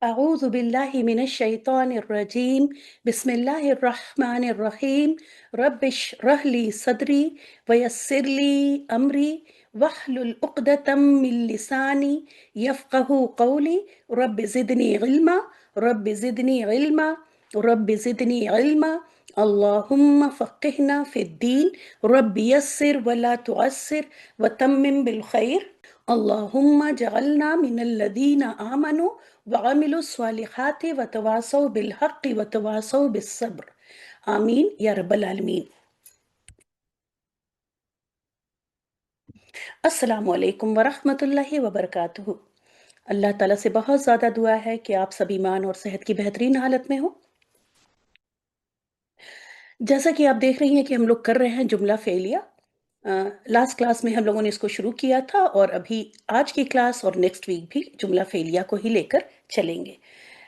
أعوذ بالله من الشيطان الرجيم بسم الله الرحمن الرحيم رب اشرح لي صدري ويسر لي أمري واحلل عقدة من لساني يفقه قولي رب زدني علما رب زدني علما رب زدني علما اللهم فقهنا في الدين رب يسر ولا تعسر وتمم بالخير اللهم جعلنا من الذين آمنوا وعملوا الصالحات وتواصوا بالحق وتواصوا بالصبر آمین یا رب العالمین۔ السلام علیکم ورحمۃ اللہ وبرکاتہ۔ اللہ تعالیٰ سے بہت زیادہ دعا ہے کہ آپ سب ایمان اور صحت کی بہترین حالت میں ہوں۔ جیسا کہ آپ دیکھ رہی ہیں کہ ہم لوگ کر رہے ہیں جملہ فعلیہ۔ لاسٹ کلاس میں ہم لوگوں نے اس کو شروع کیا تھا اور ابھی آج کی کلاس اور نیکسٹ ویک بھی جملہ فعلیہ کو ہی لے کر چلیں گے۔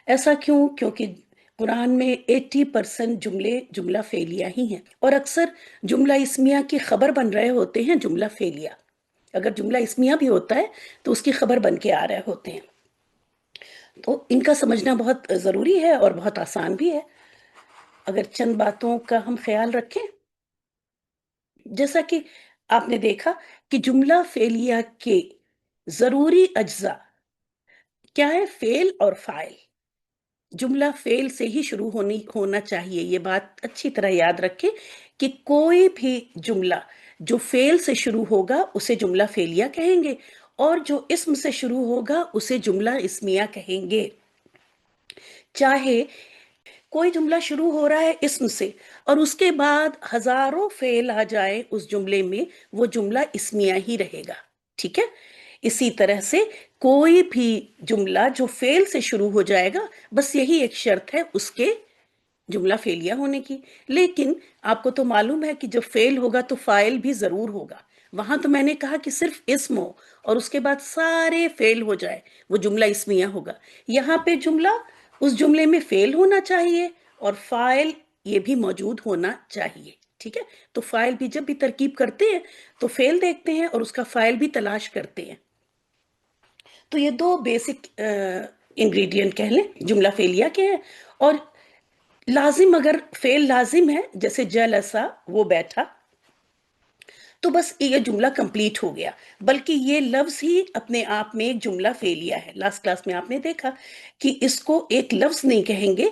ایسا کیوں؟ کیونکہ قرآن میں 80% جملے جملہ فعلیہ ہی ہیں، اور اکثر جملہ اسمیہ کی خبر بن رہے ہوتے ہیں جملہ فعلیہ۔ اگر جملہ اسمیہ بھی ہوتا ہے تو اس کی خبر بن کے آ رہے ہوتے ہیں، تو ان کا سمجھنا بہت ضروری ہے اور بہت آسان بھی ہے اگر چند باتوں کا ہم خیال رکھیں۔ جیسا کہ آپ نے دیکھا کہ جملہ فعلیہ کے ضروری اجزاء کیا ہے؟ فعل اور فاعل۔ جملہ فعل سے ہی شروع ہونا چاہیے، یہ بات اچھی طرح یاد رکھیں کہ کوئی بھی جملہ جو فعل سے شروع ہوگا اسے جملہ فعلیہ کہیں گے، اور جو اسم سے شروع ہوگا اسے جملہ اسمیہ کہیں گے۔ چاہے کوئی جملہ شروع ہو رہا ہے اسم سے اور اس کے بعد ہزاروں فعل آ جائے اس جملے میں، وہ جملہ اسمیہ ہی رہے گا، ٹھیک ہے؟ اسی طرح سے کوئی بھی جملہ جو فعل سے شروع ہو جائے گا، بس یہی ایک شرط ہے اس کے جملہ فعلیہ ہونے کی۔ لیکن آپ کو تو معلوم ہے کہ جب فعل ہوگا تو فاعل بھی ضرور ہوگا۔ وہاں تو میں نے کہا کہ صرف اسم ہو اور اس کے بعد سارے فعل ہو جائے، وہ جملہ اسمیہ ہوگا۔ یہاں پہ جملہ اس جملے میں فعل ہونا چاہیے اور فاعل یہ بھی موجود ہونا چاہیے، ٹھیک ہے؟ تو فاعل بھی جب بھی ترکیب کرتے ہیں تو فعل دیکھتے ہیں اور اس کا فاعل بھی تلاش کرتے ہیں۔ تو یہ دو بیسک انگریڈینٹ کہہ لیں جملہ فعلیہ کے ہیں۔ اور لازم، اگر فعل لازم ہے جیسے جلسا، وہ بیٹھا، تو بس یہ جملہ کمپلیٹ ہو گیا، بلکہ یہ لفظ ہی اپنے آپ میں ایک جملہ فعلیہ ہے۔ لاسٹ کلاس میں آپ نے دیکھا کہ اس کو ایک لفظ نہیں کہیں گے،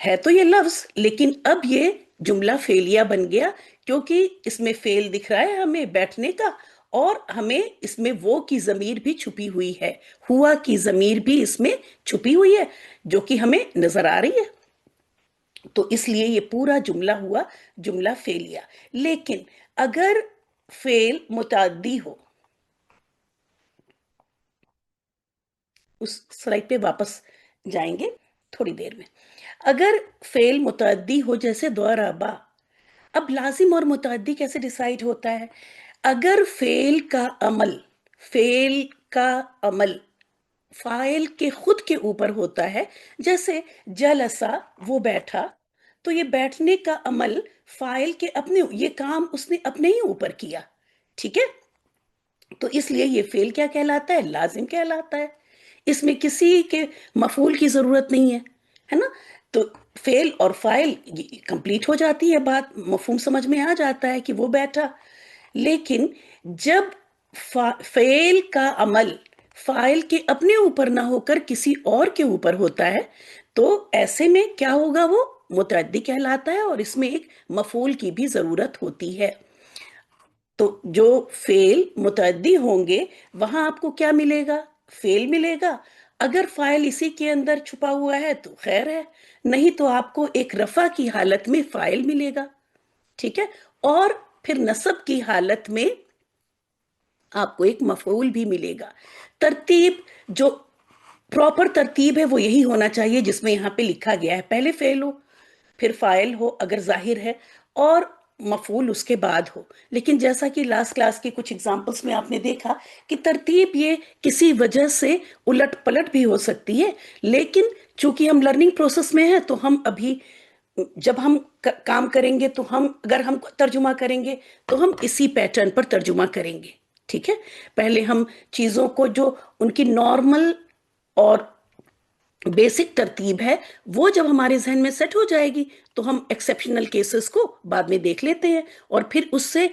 ہے تو یہ لفظ لیکن اب یہ جملہ فعلیہ بن گیا، کیونکہ اس میں فعل دکھ رہا ہے ہمیں بیٹھنے کا، اور ہمیں اس میں وہ کی ضمیر بھی چھپی ہوئی ہے، ہوا کی ضمیر بھی اس میں چھپی ہوئی ہے جو کہ ہمیں نظر آ رہی ہے، تو اس لیے یہ پورا جملہ ہوا جملہ فعلیہ۔ لیکن اگر فعل متعدی ہو، اس سلائڈ پہ واپس جائیں گے تھوڑی دیر میں۔ اگر فعل متعدی ہو جیسے ضربا، اب لازم اور متعدی کیسے ڈیسائیڈ ہوتا ہے؟ اگر فعل کا عمل فاعل کے خود کے اوپر ہوتا ہے، جیسے جلسا، وہ بیٹھا، تو یہ بیٹھنے کا عمل فاعل کے اپنے، یہ کام اس نے اپنے ہی اوپر کیا، ٹھیک ہے؟ تو اس لیے یہ فعل کیا کہلاتا ہے؟ لازم کہلاتا ہے۔ اس میں کسی کے مفعول کی ضرورت نہیں ہے نا؟ تو فعل اور فاعل کمپلیٹ ہو جاتی ہے بات، مفہوم سمجھ میں آ جاتا ہے کہ وہ بیٹھا۔ لیکن جب فعل کا عمل فاعل کے اپنے اوپر نہ ہو کر کسی اور کے اوپر ہوتا ہے، تو ایسے میں کیا ہوگا؟ وہ متعدی کہلاتا ہے اور اس میں ایک مفعول کی بھی ضرورت ہوتی ہے۔ تو جو فعل متعدی ہوں گے وہاں آپ کو کیا ملے گا؟ فعل ملے گا۔ اگر فاعل اسی کے اندر چھپا ہوا ہے تو خیر ہے، نہیں تو آپ کو ایک رفع کی حالت میں فاعل ملے گا، ٹھیک ہے؟ اور پھر نصب کی حالت میں آپ کو ایک مفعول بھی ملے گا۔ ترتیب، جو پراپر ترتیب ہے وہ یہی ہونا چاہیے جس میں یہاں پہ لکھا گیا ہے، پہلے فعل ہو، پھر فاعل ہو اگر ظاہر ہے، اور مفعول اس کے بعد ہو۔ لیکن جیسا کہ لاسٹ کلاس کے کچھ اگزامپلس میں آپ نے دیکھا کہ ترتیب یہ کسی وجہ سے الٹ پلٹ بھی ہو سکتی ہے، لیکن چونکہ ہم لرننگ پروسیس میں ہیں تو ہم ابھی جب ہم کام کریں گے تو اگر ہم ترجمہ کریں گے تو ہم اسی پیٹرن پر ترجمہ کریں گے، ٹھیک ہے؟ پہلے ہم چیزوں کو جو ان کی نارمل اور بیسک ترتیب ہے وہ جب ہمارے ذہن میں سیٹ ہو جائے گی تو ہم ایکسیپشنل کیسز کو بعد میں دیکھ لیتے ہیں، اور پھر اس سے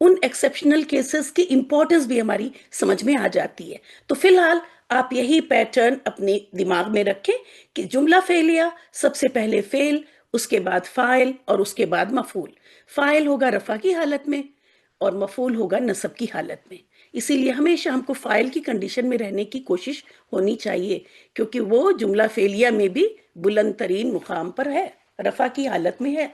ان ایکسیپشنل کیسز کی امپورٹنس بھی ہماری سمجھ میں آ جاتی ہے۔ تو فی الحال آپ یہی پیٹرن اپنے دماغ میں رکھیں کہ جملہ فعلیہ سب سے پہلے فعل، اس کے بعد فاعل اور اس کے بعد مفعول۔ فاعل ہوگا رفع کی حالت میں اور مفعول ہوگا نصب کی حالت میں۔ اسی لیے ہمیشہ ہم کو فاعل کی کنڈیشن میں رہنے کی کوشش ہونی چاہیے، کیونکہ وہ جملہ فعلیہ میں بھی بلند ترین مقام پر ہے، رفع کی حالت میں ہے۔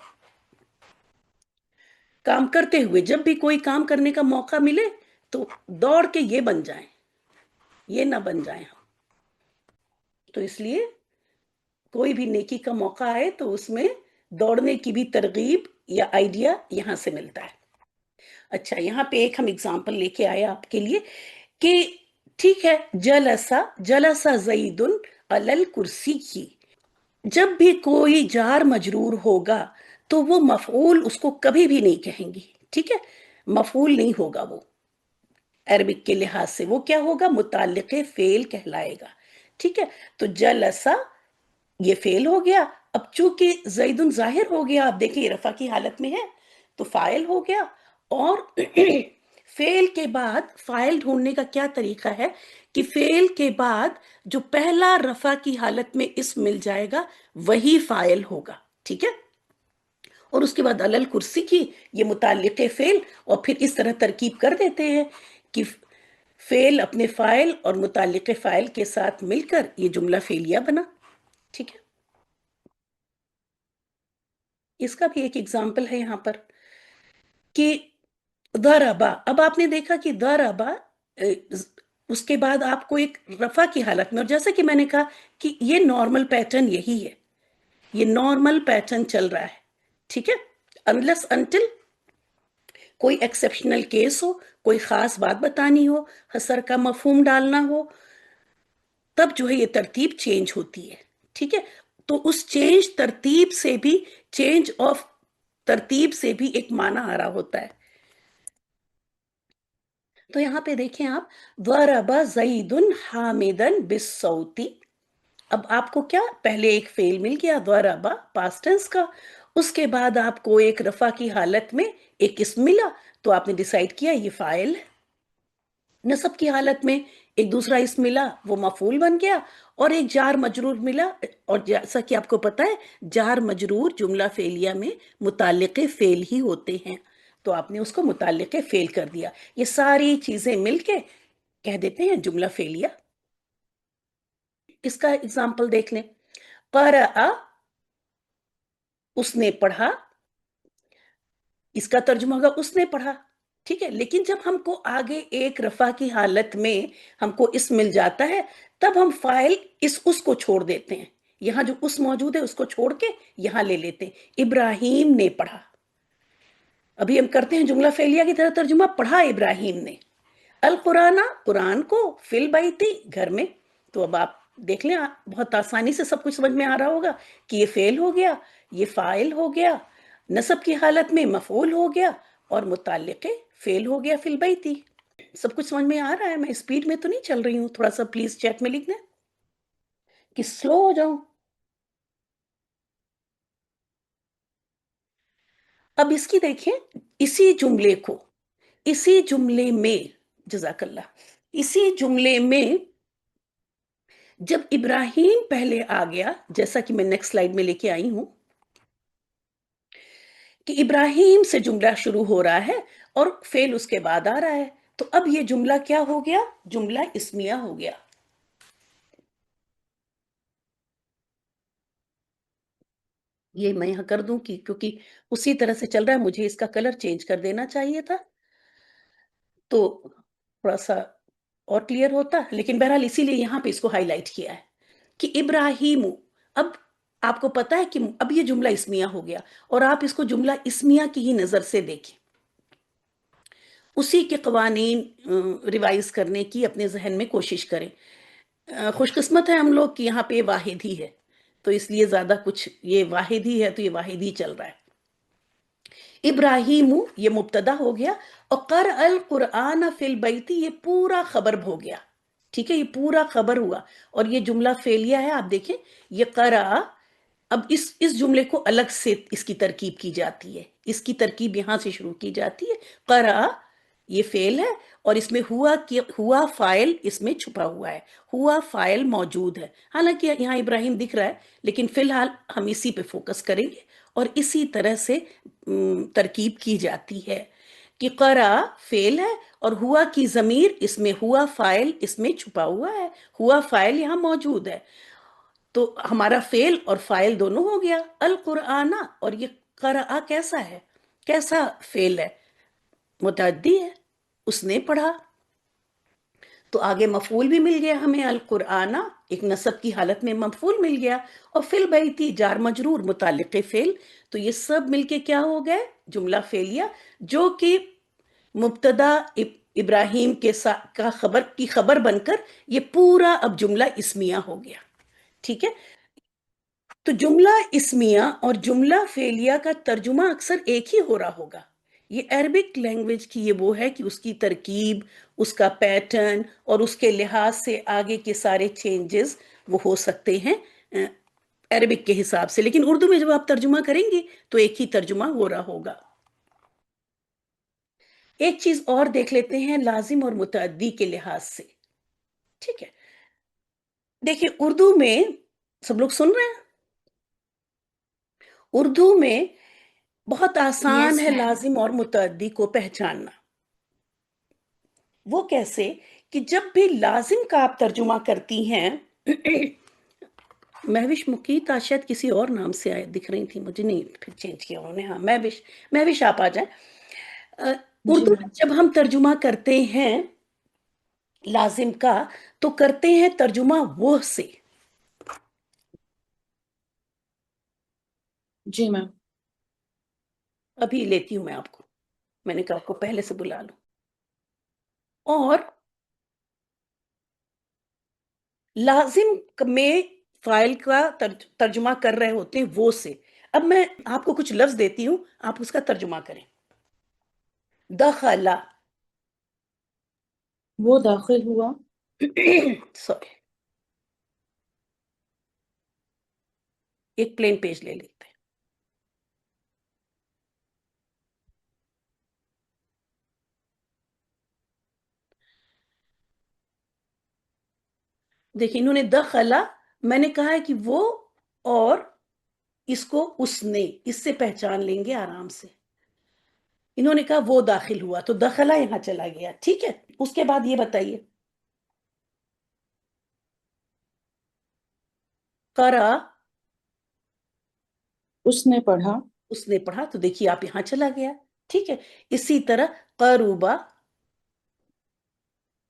کام کرتے ہوئے جب بھی کوئی کام کرنے کا موقع ملے تو دوڑ کے یہ بن جائیں، یہ نہ بن جائیں ہم۔ تو اس لیے کوئی بھی نیکی کا موقع آئے تو اس میں دوڑنے کی بھی ترغیب یا آئیڈیا یہاں سے ملتا ہے۔ اچھا، یہاں پہ ایک ہم اگزامپل لے کے آئے آپ کے لیے کہ ٹھیک ہے، جلسہ جلسہ زید علی الکرسی کی، جب بھی کوئی جار مجرور ہوگا تو وہ مفعول اس کو کبھی بھی نہیں کہیں گی، ٹھیک ہے، مفعول نہیں ہوگا وہ عربک کے لحاظ سے، وہ کیا ہوگا؟ متعلق فعل کہلائے گا، ٹھیک ہے۔ تو جلسہ یہ فعل ہو گیا، اب چونکہ زیدن ظاہر ہو گیا، آپ دیکھیں رفع کی حالت میں ہے تو فاعل ہو گیا، اور فعل کے بعد فاعل ڈھونڈنے کا کیا طریقہ ہے کہ فعل کے بعد جو پہلا رفع کی حالت میں اسم مل جائے گا وہی فاعل ہوگا، ٹھیک ہے، اور اس کے بعد علل کرسی کی یہ متعلق فعل، اور پھر اس طرح ترکیب کر دیتے ہیں کہ فعل اپنے فاعل اور متعلق فاعل کے ساتھ مل کر یہ جملہ فعلیہ بنا، ٹھیک ہے۔ اس کا بھی ایک اگزامپل ہے یہاں پر کہ ضربا، اب آپ نے دیکھا کہ ضربا اس کے بعد آپ کو ایک رفع کی حالت میں، اور جیسا کہ میں نے کہا کہ یہ نارمل پیٹرن یہی ہے، یہ نارمل پیٹرن چل رہا ہے، ٹھیک ہے، unless until کوئی ایکسیپشنل کیس ہو، کوئی خاص بات بتانی ہو، حصر کا مفہوم ڈالنا ہو، تب جو ہے یہ ترتیب چینج ہوتی ہے، ٹھیک ہے۔ تو اس چینج ترتیب سے بھی، چینج آف ترتیب سے بھی ایک معنی آ رہا ہوتا ہے۔ تو یہاں پہ دیکھیں آپ، ضرب زید حامدا بالصوت، اب آپ کو کیا پہلے ایک فعل مل گیا ضربا پاسٹ ٹینس کا، اس کے بعد آپ کو ایک رفع کی حالت میں ایک اسم ملا، تو آپ نے ڈیسائیڈ کیا یہ فاعل ہے۔ نصب کی حالت میں ایک دوسرا اسم ملا، وہ مفعول بن گیا، اور ایک جار مجرور ملا، اور جیسا کہ آپ کو پتا ہے جار مجرور جملہ فعلیہ میں متعلق فعل ہی ہوتے ہیں، تو آپ نے اس کو متعلق فعل کر دیا۔ یہ ساری چیزیں مل کے کہہ دیتے ہیں جملہ فعلیہ۔ اس کا اگزامپل دیکھ لیں، قرأ اس نے پڑھا، اس کا ترجمہ ہوگا اس نے پڑھا، ٹھیک ہے، لیکن جب ہم کو آگے ایک رفع کی حالت میں ہم کو اس مل جاتا ہے تب ہم فاعل اس کو چھوڑ دیتے ہیں، یہاں جو اس موجود ہے اس کو چھوڑ کے یہاں لے لیتے ہیں، ابراہیم نے پڑھا۔ ابھی ہم کرتے ہیں جملہ فعلیہ کی طرح ترجمہ، پڑھا ابراہیم نے، القرآن قرآن کو، فی البیتی گھر میں، تو اب آپ دیکھ لیں بہت آسانی سے سب کچھ سمجھ میں آ رہا ہوگا کہ یہ فعل ہو گیا، یہ فاعل ہو گیا، نصب کی حالت میں مفعول ہو گیا، اور متعلق فعل ہو گیا فی البیتی۔ سب کچھ سمجھ میں آ رہا ہے؟ میں اسپیڈ میں تو نہیں چل رہی ہوں؟ تھوڑا سا پلیز چیٹ میں لکھ دیں کہ سلو ہو جاؤں۔ اب اس کی دیکھیں، اسی جملے کو، اسی جملے میں، جزاک اللہ، اسی جملے میں جب ابراہیم پہلے آ گیا، جیسا کہ میں نیکسٹ سلائیڈ میں لے کے آئی ہوں کہ ابراہیم سے جملہ شروع ہو رہا ہے اور فعل اس کے بعد آ رہا ہے، تو اب یہ جملہ کیا ہو گیا؟ جملہ اسمیہ ہو گیا۔ یہ میں یہاں کر دوں کیونکہ اسی طرح سے چل رہا ہے، مجھے اس کا کلر چینج کر دینا چاہیے تھا تو تھوڑا سا اور کلیئر ہوتا، لیکن بہرحال اسی لیے یہاں پہ اس کو ہائی لائٹ کیا ہے کہ ابراہیم، اب آپ کو پتا ہے کہ اب یہ جملہ اسمیہ ہو گیا، اور آپ اس کو جملہ اسمیہ کی ہی نظر سے دیکھیں، اسی کے قوانین ریوائز کرنے کی اپنے ذہن میں کوشش کریں۔ خوش قسمت ہے ہم لوگ کہ یہاں پہ واحد ہی ہے، تو اس لیے زیادہ کچھ، یہ واحد ہی ہے تو یہ واحد ہی چل رہا ہے۔ ابراہیم یہ مبتدا ہو گیا، اور قرأ القرآن فی البیت یہ پورا خبر ہو گیا، ٹھیک ہے، یہ پورا خبر ہوا، اور یہ جملہ فعلیہ ہے، آپ دیکھیں یہ قرأ. اب اس جملے کو الگ سے اس کی ترکیب کی جاتی ہے، اس کی ترکیب یہاں سے شروع کی جاتی ہے. قرأ یہ فعل ہے، اور اس میں ہوا فاعل اس میں چھپا ہوا ہے، ہوا فاعل موجود ہے. حالانکہ یہاں ابراہیم دکھ رہا ہے، لیکن فی الحال ہم اسی پہ فوکس کریں گے، اور اسی طرح سے ترکیب کی جاتی ہے کہ قرأ فعل ہے، اور ہوا کی ضمیر اس میں ہوا فاعل اس میں چھپا ہوا ہے، ہوا فاعل یہاں موجود ہے. تو ہمارا فعل اور فاعل دونوں ہو گیا القرآن. اور یہ قرأ کیسا ہے، کیسا فعل ہے؟ متعدی ہے، اس نے پڑھا. تو آگے مفعول بھی مل گیا ہمیں القرآن، ایک نصب کی حالت میں مفعول مل گیا، اور فی البیتی جار مجرور متعلق فعل. تو یہ سب مل کے کیا ہو گئے؟ جملہ فعلیہ، جو کہ مبتدا ابراہیم کا خبر کی خبر بن کر یہ پورا اب جملہ اسمیہ ہو گیا. ٹھیک ہے، تو جملہ اسمیہ اور جملہ فعلیہ کا ترجمہ اکثر ایک ہی ہو رہا ہوگا. یہ عربک لینگویج کی یہ وہ ہے کہ اس کی ترکیب، اس کا پیٹرن، اور اس کے لحاظ سے آگے کے سارے چینجز وہ ہو سکتے ہیں عربک کے حساب سے. لیکن اردو میں جب آپ ترجمہ کریں گے تو ایک ہی ترجمہ ہو رہا ہوگا. ایک چیز اور دیکھ لیتے ہیں لازم اور متعدی کے لحاظ سے. ٹھیک ہے، دیکھیں اردو میں، سب لوگ سن رہے ہیں؟ اردو میں بہت آسان یس ہے میم. لازم اور متعدی کو پہچاننا. وہ کیسے؟ کہ جب بھی لازم کا آپ ترجمہ کرتی ہیں مہوش مقیت شاید کسی اور نام سے آئے دکھ رہی تھی مجھے، نہیں پھر چینج کیا انہوں نے. ہاں مہوش آپ آ جائیں. جی اردو میں میم. جب ہم ترجمہ کرتے ہیں لازم کا، تو کرتے ہیں ترجمہ وہ سے. جی میم. ابھی لیتی ہوں میں آپ کو، میں نے کہا آپ کو پہلے سے بلا لوں. اور لازم میں فائل کا ترجمہ کر رہے ہوتے ہیں وہ سے. اب میں آپ کو کچھ لفظ دیتی ہوں، آپ اس کا ترجمہ کریں. دخلا وہ داخل ہوا. سوری، ایک پلین پیج لے لیتے ہیں. دیکھیں انہوں نے دخلا، میں نے کہا ہے کہ وہ، اور اس کو اس نے، اس سے پہچان لیں گے آرام سے. انہوں نے کہا وہ داخل ہوا، تو دخلا یہاں چلا گیا. ٹھیک ہے، اس کے بعد یہ بتائیے قرأ، اس نے پڑھا. اس نے پڑھا، تو دیکھیے آپ یہاں چلا گیا. ٹھیک ہے، اسی طرح قربا،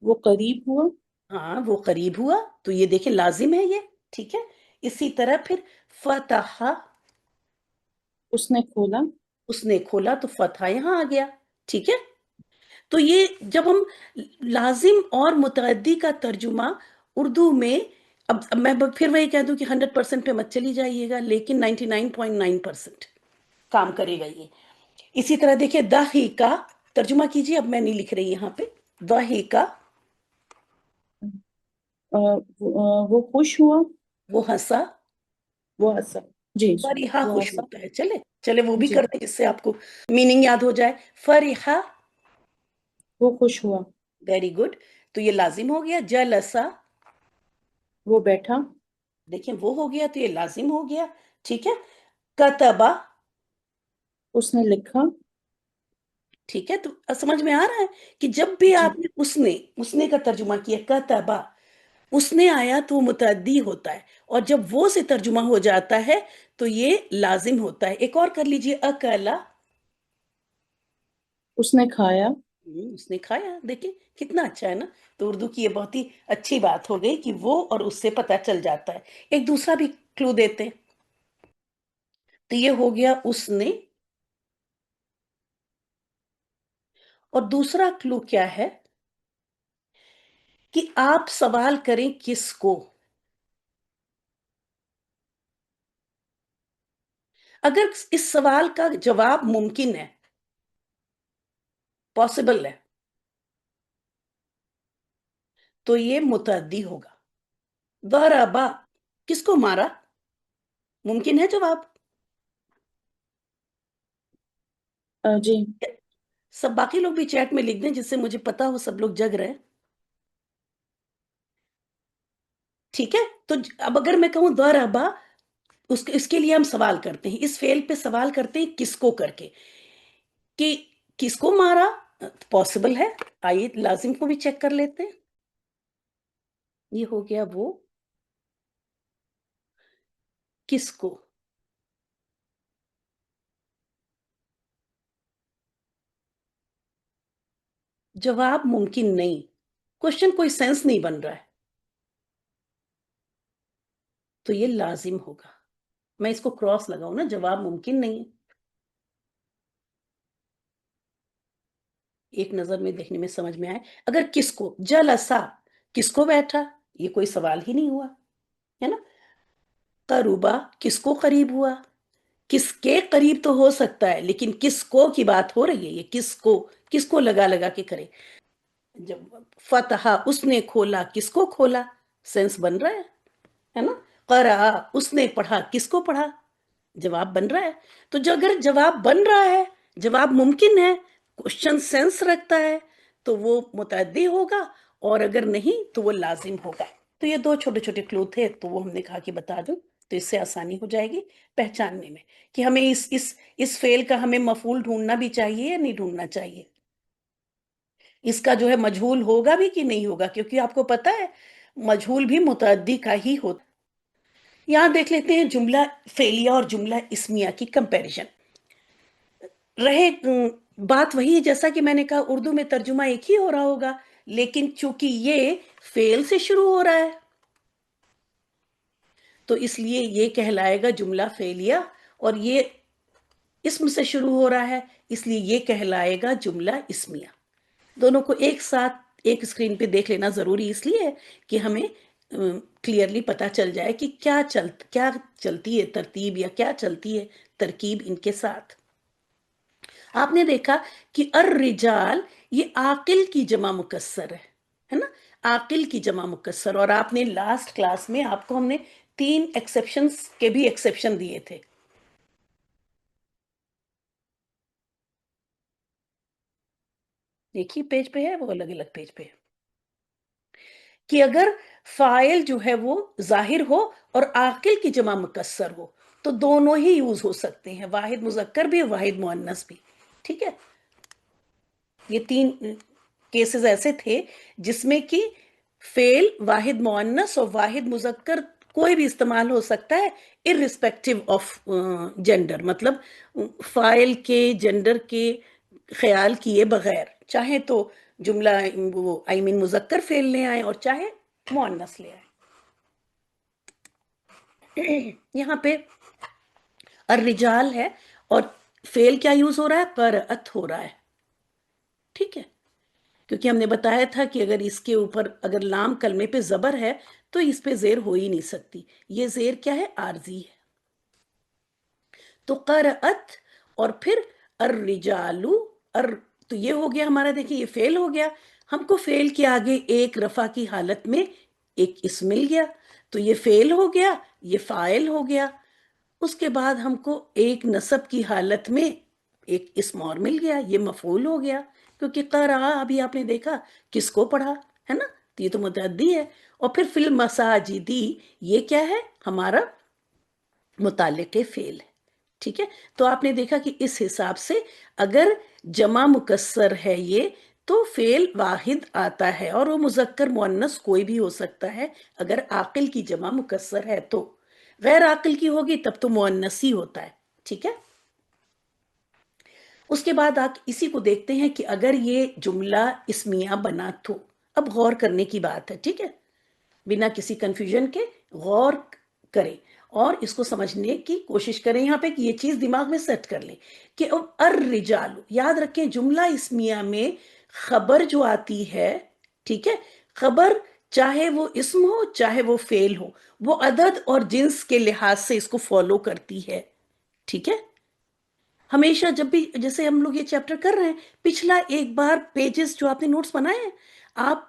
وہ قریب ہوا. ہاں وہ قریب ہوا، تو یہ دیکھیں لازم ہے یہ. ٹھیک ہے، اسی طرح پھر فتح، اس نے کھولا. اس نے کھولا، تو فتح یہاں آ گیا. ٹھیک ہے، تو یہ جب ہم لازم اور متعدی کا ترجمہ اردو میں، اب میں پھر وہی کہہ دوں کہ 100% پہ مت چلی جائیے گا، لیکن 99.9% کام کرے گا یہ. اسی طرح دیکھیں داہی کا ترجمہ کیجیے، اب میں نہیں لکھ رہی یہاں پہ. داہی کا، وہ خوش ہوا. وہ ہنسا. وہ ہنسا. جی جی. فریحہ وہ خوش ہنسا. ہوتا ہے. چلے چلے وہ بھی جی. کر دیں جس سے آپ کو میننگ یاد ہو جائے. فریحہ، وہ خوش ہوا. Very good. تو یہ لازم ہو گیا. جلسہ، وہ بیٹھا. دیکھیں وہ ہو گیا، تو یہ لازم ہو گیا. ٹھیک ہے، کتبہ، اس نے لکھا. ٹھیک ہے. تو سمجھ میں آ رہا ہے کہ جب بھی جی. آپ نے اس نے کا ترجمہ کیا کتبہ، اس نے آیا تو وہ متعدی ہوتا ہے، اور جب وہ سے ترجمہ ہو جاتا ہے تو یہ لازم ہوتا ہے. ایک اور کر لیجئے اکلا، اس نے کھایا. اس نے کھایا. دیکھیں کتنا اچھا ہے نا. تو اردو کی یہ بہت ہی اچھی بات ہو گئی کہ وہ اور اس سے پتہ چل جاتا ہے. ایک دوسرا بھی کلو دیتے ہیں. تو یہ ہو گیا اس نے. اور دوسرا کلو کیا ہے کہ آپ سوال کریں کس کو. اگر اس سوال کا جواب ممکن ہے، پاسبل ہے، تو یہ متعدی ہوگا. ضربا کس کو مارا؟ ممکن ہے جواب؟ جی. سب باقی لوگ بھی چیٹ میں لکھ دیں جس سے مجھے پتا ہو سب لوگ جگ رہے ہیں. ٹھیک ہے، تو اب اگر میں کہوں ضربا، اس کے لیے ہم سوال کرتے ہیں، اس فعل پہ سوال کرتے ہیں کس کو کر کے، کہ کس کو مارا. پاسبل ہے، آئیے لازم کو بھی چیک کر لیتے ہیں. یہ ہو گیا وہ کس کو. جواب ممکن نہیں، کوشچن کوئی سینس نہیں بن رہا ہے، تو یہ لازم ہوگا. میں اس کو کراس لگاؤں نا، جواب ممکن نہیں. ایک نظر میں دیکھنے میں سمجھ میں آئے. اگر کس کو جلسا، کس کو بیٹھا، یہ کوئی سوال ہی نہیں ہوا ہے نا. قربا کس کو قریب ہوا، کس کے قریب تو ہو سکتا ہے لیکن کس کو کی بات ہو رہی ہے، یہ کس کو لگا لگا کے کرے. جب فتح اس نے کھولا، کس کو کھولا، سینس بن رہا ہے نا. قرأ اس نے پڑھا، کس کو پڑھا، جواب بن رہا ہے. تو جو اگر جواب بن رہا ہے، جواب ممکن ہے، کوشچن سینس رکھتا ہے، تو وہ متعدی ہوگا، اور اگر نہیں تو وہ لازم ہوگا. تو یہ دو چھوٹے چھوٹے کلو تھے، تو وہ ہم نے کہا کہ بتا دوں، تو اس سے آسانی ہو جائے گی پہچاننے میں کہ ہمیں اس فعل کا ہمیں مفعول ڈھونڈنا بھی چاہیے یا نہیں ڈھونڈنا چاہیے. اس کا جو ہے مجہول ہوگا بھی کہ نہیں ہوگا، کیونکہ آپ کو پتا ہے مجہول بھی متعدی کا ہی ہوتا. یہاں دیکھ لیتے ہیں جملہ فعلیہ اور جملہ اسمیہ کی کمپیریزن. رہے بات وہی ہے، جیسا کہ میں نے کہا اردو میں ترجمہ ایک ہی ہو رہا ہوگا، لیکن چونکہ یہ فعل سے شروع ہو رہا ہے تو اس لیے یہ کہلائے گا جملہ فعلیہ، اور یہ اسم سے شروع ہو رہا ہے اس لیے یہ کہلائے گا جملہ اسمیہ. دونوں کو ایک ساتھ ایک اسکرین پہ دیکھ لینا ضروری اس لیے ہے کہ ہمیں کلیئرلی پتا چل جائے کہ کیا چلتی ہے ترتیب، یا کیا چلتی ہے ترکیب ان کے ساتھ. آپ نے دیکھا کہ الرجال یہ عاقل کی جمع مکسر ہے نا، عاقل کی جمع مکسر. اور آپ نے لاسٹ کلاس میں آپ کو ہم نے 3 ایکسیپشنز کے بھی ایکسیپشن دیے تھے. ایک ہی پیج پہ ہے، وہ الگ الگ پیج پہ ہے. کہ اگر فاعل جو ہے وہ ظاہر ہو اور عاقل کی جمع مکسر ہو تو دونوں ہی یوز ہو سکتے ہیں، واحد مذکر بھی واحد مؤنث بھی. ٹھیک ہے، یہ 3 کیسز ایسے تھے جس میں کہ فعل واحد مؤنث اور واحد مذکر کوئی بھی استعمال ہو سکتا ہے irrespective آف جینڈر، مطلب فاعل کے جینڈر کے خیال کیے بغیر، چاہے تو جملہ وہ مذکر فعل لے آئے اور چاہے مؤنث لے آئے. یہاں پہ الرجال ہے اور فعل کیا یوز ہو رہا ہے، قرأت ہو رہا ہے. ٹھیک ہے، کیونکہ ہم نے بتایا تھا کہ اگر اس کے اوپر اگر لام کلمے پہ زبر ہے تو اس پہ زیر ہو ہی نہیں سکتی. یہ زیر کیا ہے، عارضی ہے. تو قرأت اور پھر الرجالو تو یہ ہو گیا ہمارا، دیکھیں یہ فعل ہو گیا. ہم کو فعل کے آگے ایک رفع کی حالت میں ایک اسم مل گیا، تو یہ فعل ہو گیا، یہ فاعل ہو گیا. اس کے بعد ہم کو ایک نصب کی حالت میں ایک اسم اور مل گیا، یہ مفعول ہو گیا. کیونکہ قرأ ابھی آپ نے دیکھا کس کو پڑھا ہے نا، تو یہ تو متعدی ہے. اور پھر فی المساجدی یہ کیا ہے، ہمارا متعلق فعل ہے. ٹھیک ہے، تو آپ نے دیکھا کہ اس حساب سے اگر جمع مکسر ہے یہ تو فعل واحد آتا ہے، اور وہ مذکر مؤنث کوئی بھی ہو سکتا ہے اگر عاقل کی جمع مکسر ہے. تو غیر عاقل کی ہوگی تب تو مؤنث ہی ہوتا ہے. ٹھیک ہے، اس کے بعد آپ اسی کو دیکھتے ہیں کہ اگر یہ جملہ اسمیہ بنا تو اب غور کرنے کی بات ہے. ٹھیک ہے، بنا کسی کنفیوژن کے غور کریں اور اس کو سمجھنے کی کوشش کریں. یہاں پہ کہ یہ چیز دماغ میں سیٹ کر لیں کہ الرجال، یاد رکھیں جملہ اسمیہ میں خبر جو آتی ہے، ٹھیک ہے، خبر چاہے وہ اسم ہو چاہے وہ فعل ہو، وہ عدد اور جنس کے لحاظ سے اس کو فالو کرتی ہے. ٹھیک ہے، ہمیشہ جب بھی جیسے ہم لوگ یہ چیپٹر کر رہے ہیں، پچھلا ایک بار پیجز جو آپ نے نوٹس بنائے ہیں آپ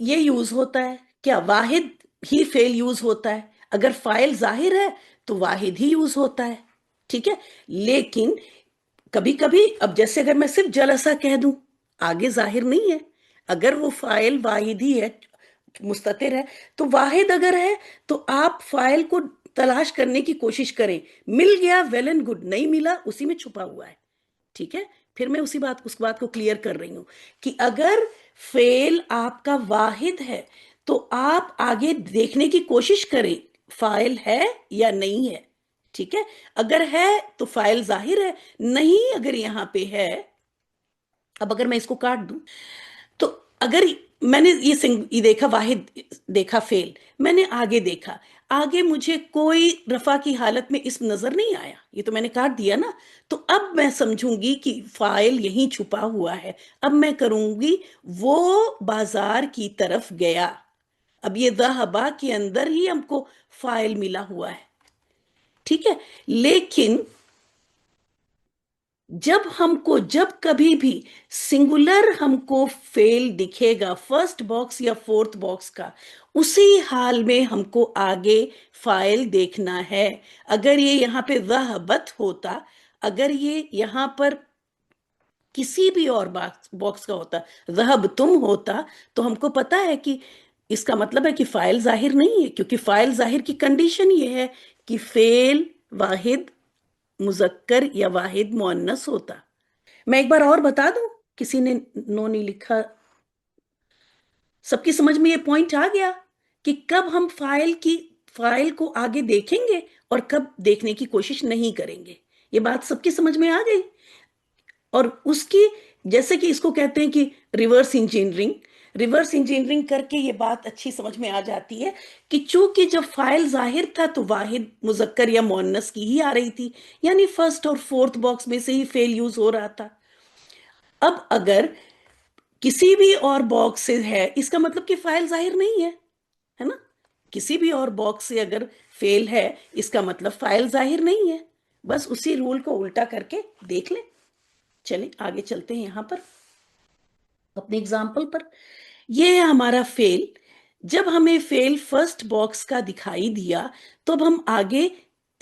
یہ یوز ہوتا ہے، کیا واحد ہی فعل یوز ہوتا ہے؟ اگر فاعل ظاہر ہے تو واحد ہی یوز ہوتا ہے، ٹھیک ہے؟ لیکن کبھی کبھی، اب جیسے اگر میں صرف جلسہ کہہ دوں، آگے ظاہر نہیں ہے، اگر وہ فاعل واحد ہی ہے، مستتر ہے، تو واحد اگر ہے تو آپ فاعل کو تلاش کرنے کی کوشش کریں، مل گیا ویل اینڈ گڈ، نہیں ملا اسی میں چھپا ہوا ہے، ٹھیک ہے؟ پھر میں اس بات کو کلیئر کر رہی ہوں کہ اگر فعل آپ کا واحد ہے تو آپ آگے دیکھنے کی کوشش کریں فاعل ہے یا نہیں ہے، ٹھیک ہے؟ اگر ہے تو فاعل ظاہر ہے، نہیں اگر یہاں پہ ہے، اب اگر میں اس کو کاٹ دوں تو اگر میں نے یہ دیکھا واحد، دیکھا فعل، میں نے آگے دیکھا، آگے مجھے کوئی رفع کی حالت میں اسم نظر نہیں آیا، یہ تو میں نے کاٹ دیا نا، تو اب میں سمجھوں گی کہ فاعل یہیں چھپا ہوا ہے، اب میں کروں گی وہ بازار کی طرف گیا، اب یہ ذہبا کے اندر ہی ہم کو فاعل ملا ہوا ہے، ٹھیک ہے؟ لیکن جب کبھی بھی سنگولر ہم کو فعل دکھے گا فرسٹ باکس یا فورتھ باکس کا، اسی حال میں ہم کو آگے فاعل دیکھنا ہے۔ اگر یہ یہاں پہ ذہبت ہوتا، اگر یہ یہاں پر کسی بھی اور باکس کا ہوتا، ذہب تم ہوتا، تو ہم کو پتا ہے کہ اس کا مطلب ہے کہ فاعل ظاہر نہیں ہے، کیونکہ فاعل ظاہر کی کنڈیشن یہ ہے کہ فعل واحد مذکر یا واحد مؤنث ہوتا۔ میں ایک بار اور بتا دوں، کسی نے نو نہیں لکھا، سب کی سمجھ میں یہ پوائنٹ آ گیا کہ کب ہم فاعل کو آگے دیکھیں گے اور کب دیکھنے کی کوشش نہیں کریں گے، یہ بات سب کی سمجھ میں آ گئی؟ اور اس کی، جیسے کہ اس کو کہتے ہیں کہ ریورس انجینئرنگ کر کے یہ بات اچھی سمجھ میں آ جاتی ہے کہ چونکہ جب فاعل ظاہر تھا تو واحد مذکر یا مؤنث کی ہی آ رہی تھی، یعنی فرسٹ اور فورتھ باکس میں سے ہی فعل یوز ہو رہا تھا۔ اب اگر کسی بھی اور باکس سے ہے، اس کا مطلب کہ فاعل ظاہر نہیں ہے نا؟ کسی بھی اور باکس سے اگر فعل ہے، اس کا مطلب فاعل ظاہر نہیں ہے، بس اسی رول کو الٹا کر کے دیکھ لیں۔ چلیں آگے چلتے ہیں یہاں پر اپنے اگزامپل پر۔ یہ ہے ہمارا فعل، جب ہمیں فعل فرسٹ باکس کا دکھائی دیا تو اب ہم آگے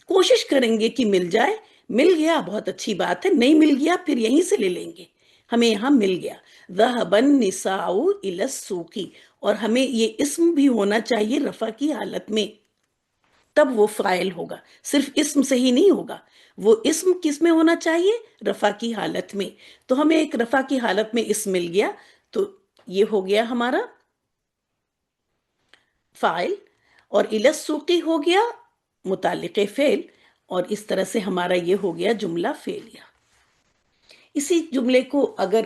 کوشش کریں گے کہ مل جائے، مل گیا بہت اچھی بات ہے، نہیں مل گیا پھر یہیں سے لے لیں گے، ہمیں یہاں مل گیا ذهب النساء الى السوق، اور ہمیں یہ اسم بھی ہونا چاہیے رفع کی حالت میں، تب وہ فاعل ہوگا، صرف اسم سے ہی نہیں ہوگا، وہ اسم کس میں ہونا چاہیے؟ رفع کی حالت میں، تو ہمیں ایک رفع کی حالت میں اسم مل گیا، تو یہ ہو گیا ہمارا فاعل، اور الی السوق ہو گیا متعلق فعل، اور اس طرح سے ہمارا یہ ہو گیا جملہ فعلیہ۔ اسی جملے کو اگر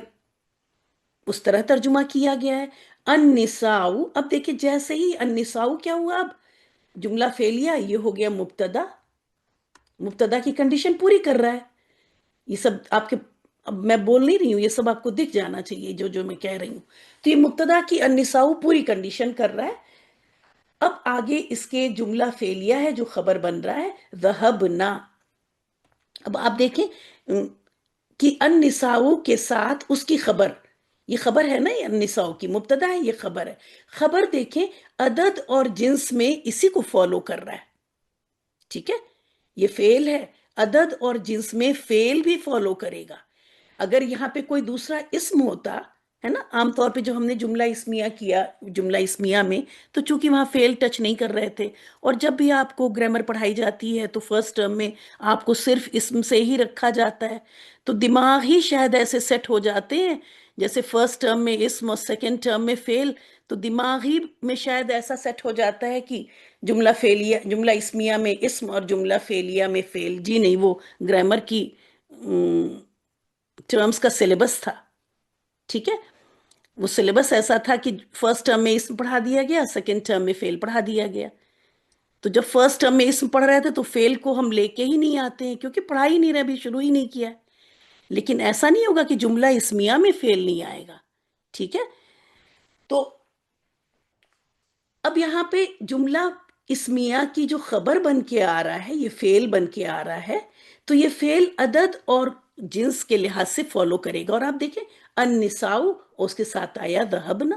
اس طرح ترجمہ کیا گیا ہے النساء، اب دیکھیں جیسے ہی النساء کیا ہوا، اب جملہ فعلیہ یہ ہو گیا مبتدا، مبتدا کی کنڈیشن پوری کر رہا ہے، یہ سب آپ کے، اب میں بول نہیں رہی ہوں، یہ سب آپ کو دکھ جانا چاہیے جو میں کہہ رہی ہوں، تو یہ مبتدا کی النساء پوری کنڈیشن کر رہا ہے۔ اب آگے اس کے جملہ فعلیہ ہے جو خبر بن رہا ہے ذهبنا، اب آپ دیکھیں کہ النساء کے ساتھ اس کی خبر، یہ خبر ہے نا، یہ النساء کی مبتدا ہے، یہ خبر ہے، خبر دیکھیں عدد اور جنس میں اسی کو فالو کر رہا ہے، ٹھیک ہے؟ یہ فعل ہے، عدد اور جنس میں فعل بھی فالو کرے گا۔ اگر یہاں پہ کوئی دوسرا اسم ہوتا ہے نا، عام طور پہ جو ہم نے جملہ اسمیہ کیا، جملہ اسمیہ میں تو چونکہ وہاں فعل ٹچ نہیں کر رہے تھے، اور جب بھی آپ کو گرامر پڑھائی جاتی ہے تو فرسٹ ٹرم میں آپ کو صرف اسم سے ہی رکھا جاتا ہے، تو دماغ ہی شاید ایسے سیٹ ہو جاتے ہیں، جیسے فرسٹ ٹرم میں اسم اور سیکنڈ ٹرم میں فعل، تو دماغ ہی میں شاید ایسا سیٹ ہو جاتا ہے کہ جملہ فعلیہ، جملہ اسمیہ میں اسم اور جملہ فعلیہ میں فعل، جی نہیں، وہ گرامر کی ٹرمز کا سلیبس تھا، ٹھیک ہے؟ وہ سلیبس ایسا تھا کہ فرسٹ ٹرم میں اسم پڑھا دیا گیا، سیکنڈ ٹرم میں فعل پڑھا دیا گیا، تو جب فرسٹ ٹرم میں اسم پڑھ رہے تھے تو فعل کو ہم لے کے ہی نہیں آتے ہیں، کیونکہ پڑھا ہی نہیں رہے، ابھی شروع ہی نہیں کیا ہے، لیکن ایسا نہیں ہوگا کہ جملہ اسمیہ میں فعل نہیں آئے گا، ٹھیک ہے؟ تو اب یہاں پہ جملہ اسمیہ کی جو خبر بن کے آ رہا ہے، یہ فعل بن کے آ رہا ہے، تو یہ فعل عدد اور جنس کے لحاظ سے فالو کرے گا، اور آپ دیکھیں النساء اور اس کے ساتھ آیا ذهبنا،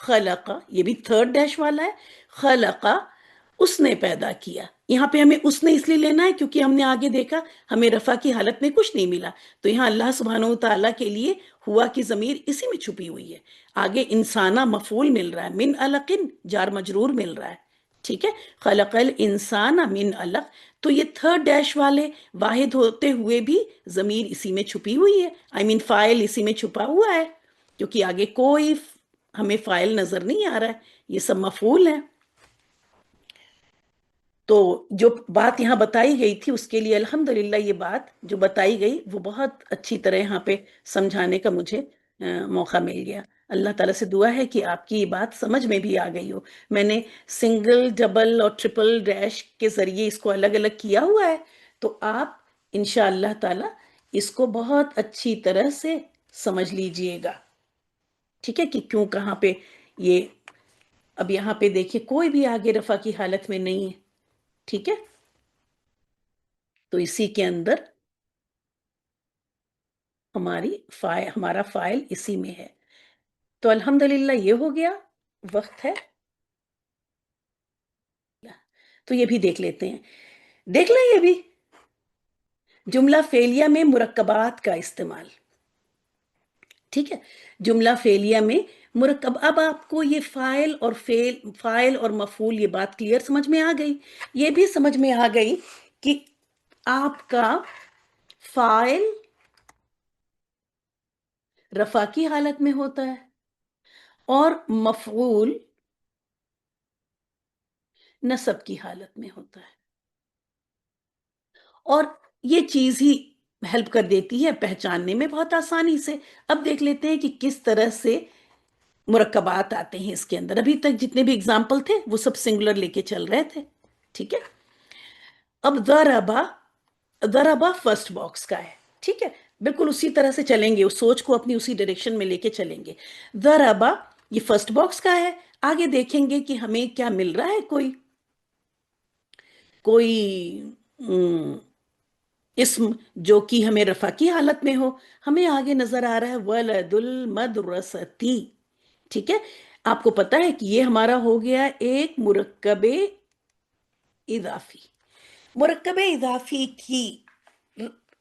خلق، یہ بھی تھرڈ ڈیش والا ہے، خلق، اس نے پیدا کیا. یہاں پہ ہمیں اس نے اس لیے لینا ہے کیونکہ ہم نے آگے دیکھا ہمیں رفع کی حالت میں کچھ نہیں ملا، تو یہاں اللہ سبحانہ و تعالیٰ کے لیے ہوا کی ضمیر اسی میں چھپی ہوئی ہے. آگے انسانہ مفعول مل رہا ہے، من علقن جار مجرور مل رہا ہے. ٹھیک ہے، خلق الانسان من علق، تو یہ تھرڈ ڈیش والے واحد ہوتے ہوئے بھی ضمیر اسی میں چھپی ہوئی ہے، فائل اسی میں چھپا ہوا ہے، کیونکہ آگے کوئی ہمیں فائل نظر نہیں آ رہا ہے، یہ سب مفعول ہیں. تو جو بات یہاں بتائی گئی تھی اس کے لیے الحمدللہ یہ بات جو بتائی گئی وہ بہت اچھی طرح یہاں پہ سمجھانے کا مجھے موقع مل گیا. اللہ تعالیٰ سے دعا ہے کہ آپ کی یہ بات سمجھ میں بھی آ گئی ہو. میں نے سنگل، ڈبل اور ٹرپل ڈیش کے ذریعے اس کو الگ الگ کیا ہوا ہے، تو آپ انشاءاللہ تعالیٰ اس کو بہت اچھی طرح سے سمجھ لیجئے گا. ٹھیک ہے، کہ کیوں کہاں پہ یہ، اب یہاں پہ دیکھیں کوئی بھی آگے رفع کی حالت میں نہیں ہے. ٹھیک ہے، تو اسی کے اندر ہمارا فائل اسی میں ہے. تو الحمدللہ یہ ہو گیا. وقت ہے تو یہ بھی دیکھ لیتے ہیں. دیکھ لیں یہ بھی جملہ فعلیہ میں مرکبات کا استعمال. ٹھیک ہے، جملہ فعلیہ میں مرکب. اب آپ کو یہ فائل اور مفعول یہ بات کلیئر سمجھ میں آ گئی. یہ بھی سمجھ میں آ گئی کہ آپ کا فائل رفع کی حالت میں ہوتا ہے اور مفعول نصب کی حالت میں ہوتا ہے، اور یہ چیز ہی ہیلپ کر دیتی ہے پہچاننے میں بہت آسانی سے. اب دیکھ لیتے ہیں کہ کس طرح سے مرکبات آتے ہیں اس کے اندر. ابھی تک جتنے بھی اگزامپل تھے وہ سب سنگولر لے کے چل رہے تھے. ٹھیک ہے، اب ضربا فرسٹ باکس کا ہے. ٹھیک ہے، بالکل اسی طرح سے چلیں گے، اس سوچ کو اپنی اسی ڈائریکشن میں لے کے چلیں گے. ضربا یہ فرسٹ باکس کا ہے. آگے دیکھیں گے کہ ہمیں کیا مل رہا ہے. کوئی اسم جو کہ ہمیں رفع کی حالت میں ہو. ہمیں آگے نظر آ رہا ہے ولد المدرستی. ٹھیک ہے، آپ کو پتا ہے کہ یہ ہمارا ہو گیا ایک مرکب اضافی. مرکب اضافی کی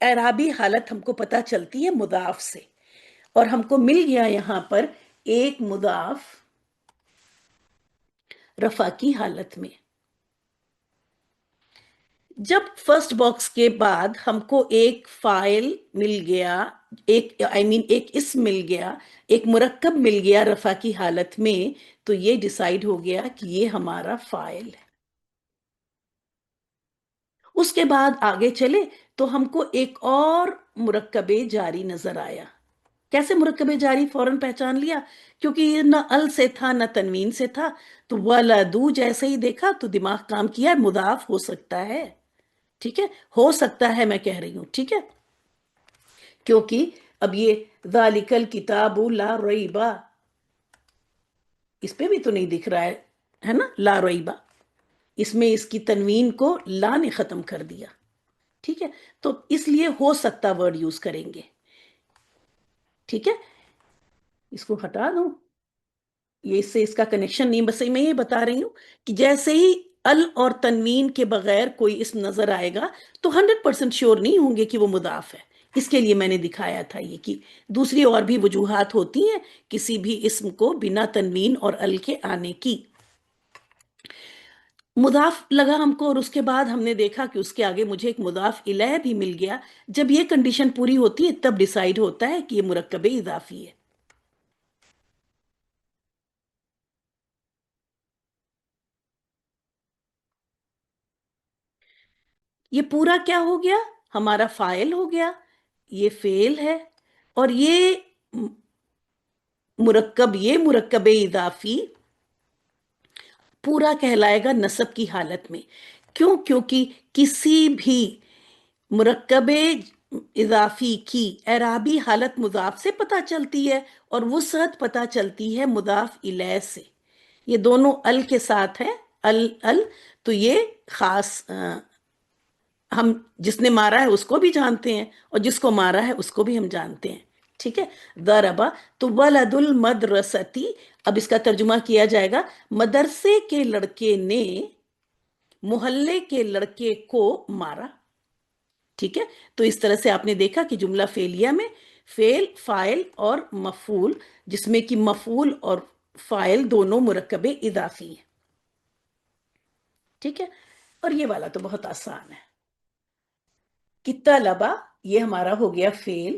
اعرابی حالت ہم کو پتا چلتی ہے مضاف سے، اور ہم کو مل گیا یہاں پر ایک مضاف رفع کی حالت میں. جب فرسٹ باکس کے بعد ہم کو ایک فائل مل گیا، ایک اسم مل گیا، ایک مرکب مل گیا رفع کی حالت میں، تو یہ ڈیسائیڈ ہو گیا کہ یہ ہمارا فائل ہے. اس کے بعد آگے چلے تو ہم کو ایک اور مرکب جاری نظر آیا. کیسے مرکب جاری فوراً پہچان لیا؟ کیونکہ یہ نہ ال سے تھا نہ تنوین سے تھا، تو ولدو جیسے ہی دیکھا تو دماغ کام کیا، مضاف ہو سکتا ہے. ٹھیک ہے، ہو سکتا ہے میں کہہ رہی ہوں. ٹھیک ہے، کیونکہ اب یہ ذالک الکتاب لا ریبا، اس پہ بھی تو نہیں دکھ رہا ہے نا لا ریبا، اس میں اس کی تنوین کو لا نے ختم کر دیا. ٹھیک ہے، تو اس لیے ہو سکتا ورڈ یوز کریں گے. ٹھیک ہے، اس کو ہٹا دوں، یہ اس سے اس کا کنیکشن نہیں، بس میں یہ بتا رہی ہوں کہ جیسے ہی ال اور تنوین کے بغیر کوئی اسم نظر آئے گا تو 100% شیور نہیں ہوں گے کہ وہ مضاف ہے. اس کے لیے میں نے دکھایا تھا یہ کہ دوسری اور بھی وجوہات ہوتی ہیں کسی بھی اسم کو بنا تنوین اور ال کے آنے کی. مضاف لگا ہم کو، اور اس کے بعد ہم نے دیکھا کہ اس کے آگے مجھے ایک مضاف الیہ بھی مل گیا. جب یہ کنڈیشن پوری ہوتی ہے تب ڈیسائیڈ ہوتا ہے کہ یہ مرکب اضافی ہے. یہ پورا کیا ہو گیا؟ ہمارا فائل ہو گیا، یہ فعل ہے، اور یہ مرکب اضافی پورا کہلائے گا نصب کی حالت میں. کیوں؟ کیونکہ کسی بھی مرکب اضافی کی اعرابی حالت مضاف سے پتہ چلتی ہے اور وسعت پتہ چلتی ہے مضاف الیہ سے. یہ دونوں ال کے ساتھ ہیں، ال تو یہ خاص ہم جس نے مارا ہے اس کو بھی جانتے ہیں اور جس کو مارا ہے اس کو بھی ہم جانتے ہیں. ٹھیک ہے، ضربا تو ولد المدرستی، اب اس کا ترجمہ کیا جائے گا، مدرسے کے لڑکے نے محلے کے لڑکے کو مارا. ٹھیک ہے، تو اس طرح سے آپ نے دیکھا کہ جملہ فعلیہ میں فعل، فاعل اور مفعول، جس میں کہ مفعول اور فاعل دونوں مرکب اضافی ہیں. ٹھیک ہے، اور یہ والا تو بہت آسان ہے. طلبہ، یہ ہمارا ہو گیا فعل،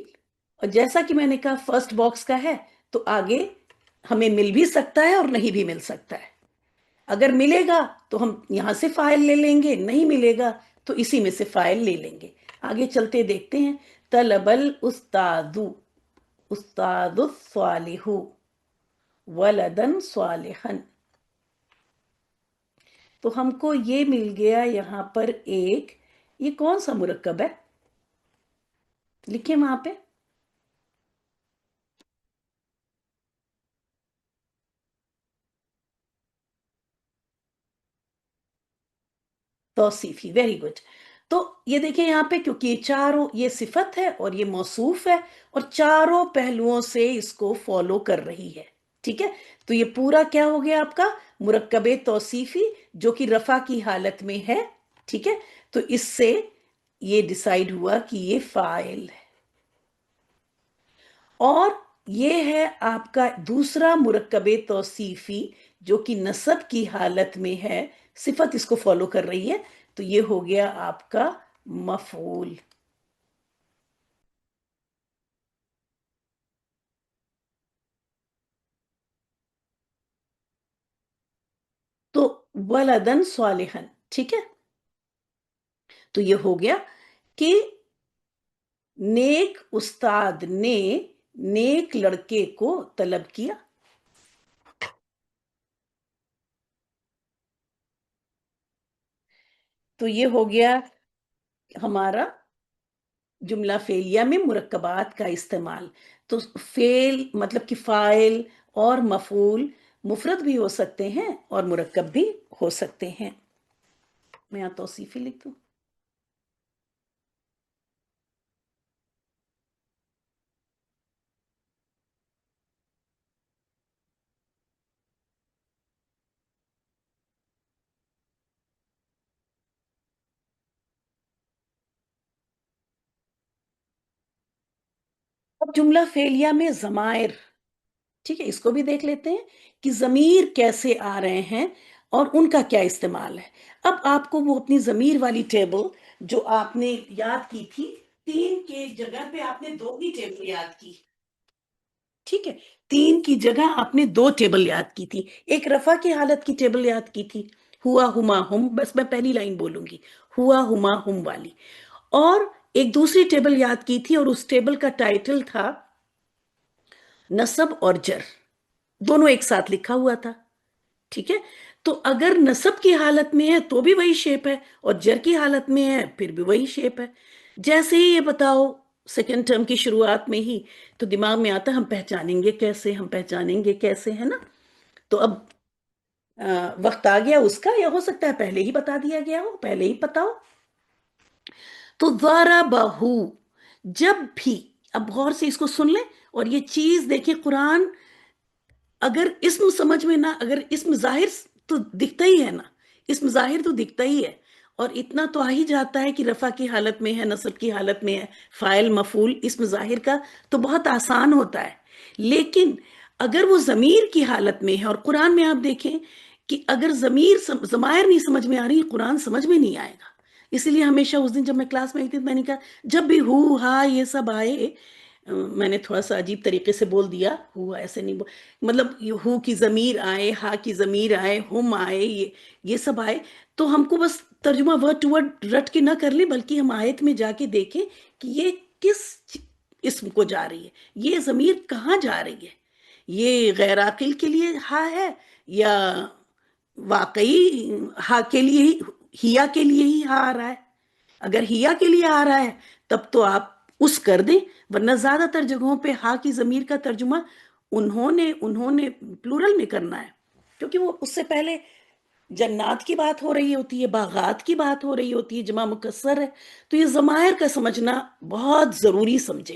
اور جیسا کہ میں نے کہا فرسٹ باکس کا ہے تو آگے ہمیں مل بھی سکتا ہے اور نہیں بھی مل سکتا ہے. اگر ملے گا تو ہم یہاں سے فاعل لے لیں گے، نہیں ملے گا تو اسی میں سے فاعل لے لیں گے. آگے چلتے دیکھتے ہیں. طلب الاستاذ، استاذ الصالح، ولدا صالحا. تو ہم کو یہ مل گیا یہاں پر ایک، یہ کون سا مرکب ہے؟ لکھیں وہاں پہ. توصیفی، ویری گڈ. تو یہ دیکھیں یہاں پہ، کیونکہ یہ چاروں، یہ صفت ہے اور یہ موصوف ہے اور چاروں پہلوؤں سے اس کو فالو کر رہی ہے. ٹھیک ہے، تو یہ پورا کیا ہو گیا آپ کا مرکب توصیفی، جو کہ رفع کی حالت میں ہے. ٹھیک ہے، تو اس سے یہ ڈیسائیڈ ہوا کہ یہ فاعل ہے. اور یہ ہے آپ کا دوسرا مرکب توصیفی جو کہ نصب کی حالت میں ہے، صفت اس کو فالو کر رہی ہے، تو یہ ہو گیا آپ کا مفعول. تو ولدن صالحا. ٹھیک ہے، تو یہ ہو گیا کہ نیک استاد نے نیک لڑکے کو طلب کیا. تو یہ ہو گیا ہمارا جملہ فعلیہ میں مرکبات کا استعمال. تو فعل مطلب کہ فاعل اور مفعول مفرد بھی ہو سکتے ہیں اور مرکب بھی ہو سکتے ہیں. میں یہاں توصیفی لکھ دوں. اب جملہ فعلیہ میں ضمائر، ٹھیک ہے، اس کو بھی دیکھ لیتے ہیں کہ ضمیر کیسے آ رہے ہیں اور ان کا کیا استعمال ہے. اب آپ کو وہ اپنی ضمیر والی ٹیبل جو آپ نے یاد کی تھی، 3 کے جگہ پہ آپ نے 2 کی ٹیبل یاد کی. ٹھیک ہے، 3 کی جگہ آپ نے 2 ٹیبل یاد کی تھی. ایک رفع کی حالت کی ٹیبل یاد کی تھی، ہوا ہما ہم، بس میں پہلی لائن بولوں گی، ہوا ہما ہم والی. اور ایک دوسری ٹیبل یاد کی تھی اور اس ٹیبل کا ٹائٹل تھا نصب اور جر، دونوں ایک ساتھ لکھا ہوا تھا. ٹھیک ہے، تو اگر نصب کی حالت میں ہے تو بھی وہی شیپ ہے اور جر کی حالت میں ہے پھر بھی وہی شیپ ہے. جیسے ہی یہ بتاؤ سیکنڈ ٹرم کی شروعات میں ہی تو دماغ میں آتا ہم پہچانیں گے کیسے، ہم پہچانیں گے کیسے، ہے نا. تو اب وقت آ گیا اس کا، یا ہو سکتا ہے پہلے ہی بتا دیا گیا ہو، پہلے ہی پتا ہو. تو ضربہ، جب بھی، اب غور سے اس کو سن لیں اور یہ چیز دیکھیں، قرآن اگر اسم سمجھ میں نہ، اگر اسم ظاہر تو دکھتا ہی ہے نا، اسم ظاہر تو دکھتا ہی ہے اور اتنا تو آ ہی جاتا ہے کہ رفع کی حالت میں ہے، نصب کی حالت میں ہے، فاعل مفعول اسم ظاہر کا تو بہت آسان ہوتا ہے. لیکن اگر وہ ضمیر کی حالت میں ہے، اور قرآن میں آپ دیکھیں کہ اگر ضمائر نہیں سمجھ میں آ رہی، قرآن سمجھ میں نہیں آئے گا. اسی لیے ہمیشہ اس دن جب میں کلاس میں آئی تھی تو میں نے کہا جب بھی ہو ہا یہ سب آئے، میں نے تھوڑا سا عجیب طریقے سے بول دیا، ہو ایسے نہیں مطلب ہو کی ضمیر آئے، ہا کی ضمیر آئے، ہم آئے، یہ سب آئے، تو ہم کو بس ترجمہ ورڈ ٹو ورڈ رٹ کے نہ کر لیں، بلکہ ہم آیت میں جا کے دیکھیں کہ یہ کس اسم کو جا رہی ہے، یہ ضمیر کہاں جا رہی ہے، یہ غیر عاقل کے لیے ہا ہے یا واقعی ہا کے لیے ہی، ہیا کے لیے ہی ہا آ رہا ہے. اگر ہیا کے لیے آ رہا ہے تب تو آپ اس کر دیں، ورنہ زیادہ تر جگہوں پہ ہا کی ضمیر کا ترجمہ انہوں نے پلورل میں کرنا ہے، کیونکہ وہ اس سے پہلے جنات کی بات ہو رہی ہوتی ہے، باغات کی بات ہو رہی ہوتی ہے، جمع مکسر ہے. تو یہ ضمائر کا سمجھنا بہت ضروری سمجھے.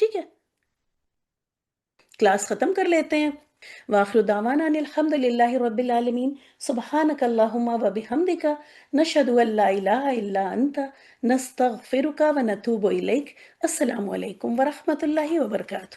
ٹھیک ہے، کلاس ختم کر لیتے ہیں۔ وآخر دعوانا ان الحمد للہ رب العالمین، سبحانک اللہم و بحمدک، نشہد ان لا الہ الا انت، نستغفرک و نتوب الیک۔ السلام علیکم ورحمۃ اللہ وبرکاتہ۔